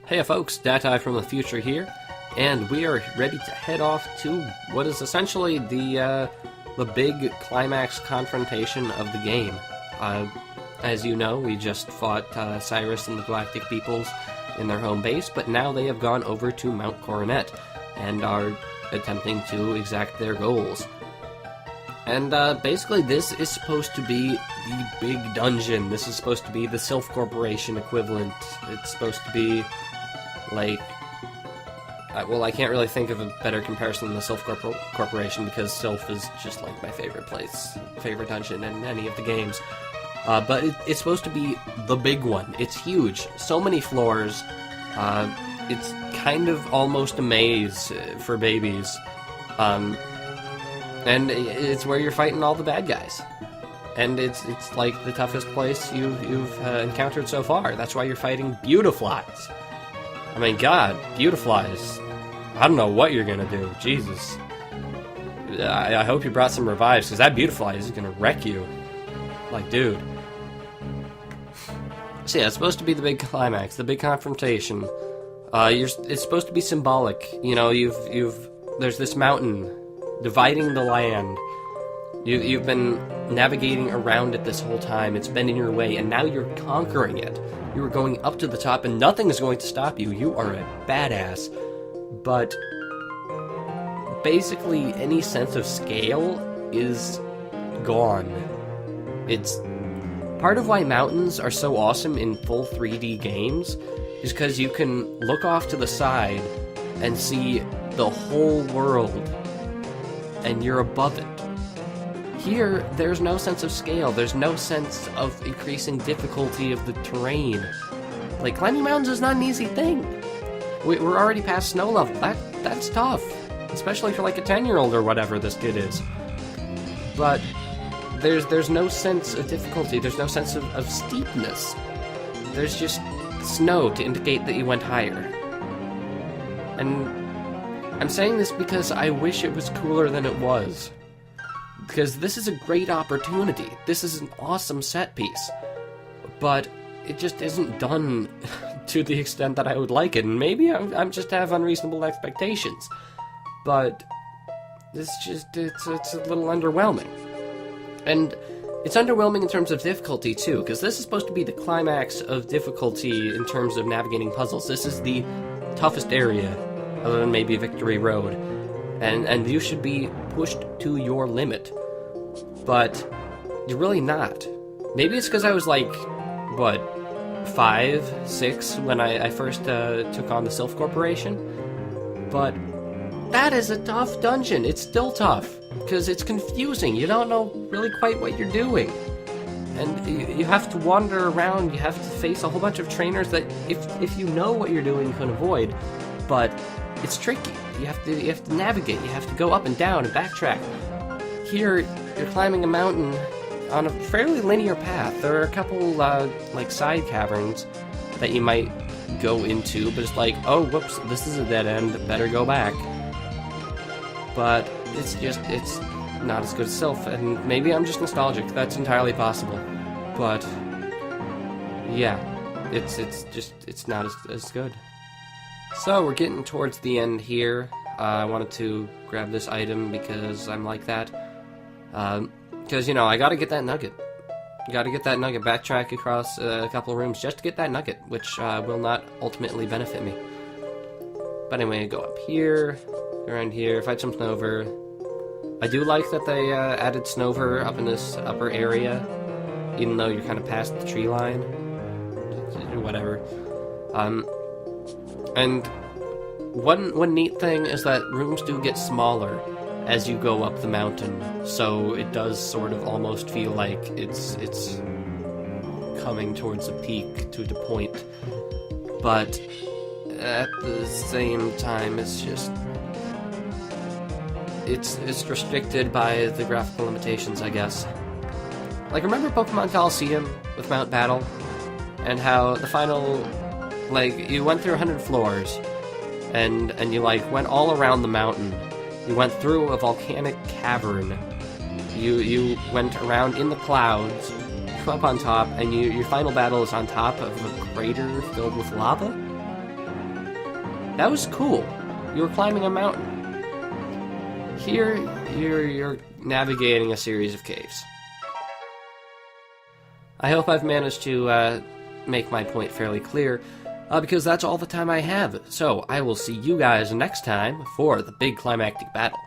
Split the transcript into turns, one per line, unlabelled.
Hey folks, Dati from the future here, and we are ready to head off to what is essentially the big climax confrontation of the game. As you know, we just fought Cyrus and the Galactic Peoples in their home base, but now they have gone over to Mount Coronet and are attempting to exact their goals. And basically this is supposed to be the big dungeon. This is supposed to be the Sylph Corporation equivalent. It's supposed to be like... well, I can't really think of a better comparison than the Sylph Corporation because Sylph is just like my favorite dungeon in any of the games. But it's supposed to be the big one. It's huge. So many floors. It's kind of almost a maze for babies. And it's where you're fighting all the bad guys. And it's like the toughest place you've encountered so far. That's why you're fighting Beautiflies. I mean, God, Beautiflies. I don't know what you're gonna do. Jesus. I hope you brought some revives, because that Beautifly is gonna wreck you. Like, dude. So yeah, it's supposed to be the big climax, the big confrontation. It's supposed to be symbolic. You know, there's this mountain dividing the land. You've been navigating around it this whole time. It's been in your way, and now you're conquering it. You are going up to the top, and nothing is going to stop you. You are a badass. But basically, any sense of scale is gone. It's part of why mountains are so awesome in full 3D games is because you can look off to the side and see the whole world, and you're above it. Here, there's no sense of scale. There's no sense of increasing difficulty of the terrain. Like, climbing mountains is not an easy thing. We're already past snow level. That's tough. Especially for like a 10-year-old or whatever this kid is. But there's no sense of difficulty. There's no sense of steepness. There's just snow to indicate that you went higher. And I'm saying this because I wish it was cooler than it was. Because this is a great opportunity. This is an awesome set piece. But it just isn't done to the extent that I would like it. And maybe I'm just have unreasonable expectations. But it's a little underwhelming. And it's underwhelming in terms of difficulty too, because this is supposed to be the climax of difficulty in terms of navigating puzzles. This is the toughest area, other than maybe Victory Road. And you should be pushed to your limit. But you're really not. Maybe it's because I was like, what, 5, 6 when I first took on the Sylph Corporation? But that is a tough dungeon. It's still tough, because it's confusing. You don't know really quite what you're doing. And you have to wander around, you have to face a whole bunch of trainers that, if you know what you're doing, you can avoid. But it's tricky. You have to navigate. You have to go up and down and backtrack. Here, you're climbing a mountain on a fairly linear path. There are a couple like side caverns that you might go into, but it's like, oh, whoops, this is a dead end. Better go back. But it's not as good as Sylph, and maybe I'm just nostalgic. That's entirely possible. But yeah, it's not as good. So we're getting towards the end here. I wanted to grab this item because I'm like that. Because, you know, I gotta get that nugget. Backtrack across a couple of rooms just to get that nugget, which will not ultimately benefit me. But anyway, go up here, around here, fight some Snover. I do like that they added Snover up in this upper area, even though you're kind of past the tree line. Whatever. And one neat thing is that rooms do get smaller as you go up the mountain, so it does sort of almost feel like it's coming towards a peak to the point. But at the same time, it's restricted by the graphical limitations, I guess. Like, remember Pokemon Coliseum with Mount Battle? And how the final, like, you went through 100 floors, and you, like, went all around the mountain. You went through a volcanic cavern. You went around in the clouds, come up on top, and your final battle is on top of a crater filled with lava? That was cool. You were climbing a mountain. Here, you're navigating a series of caves. I hope I've managed to make my point fairly clear, because that's all the time I have. So I will see you guys next time for the big climactic battle.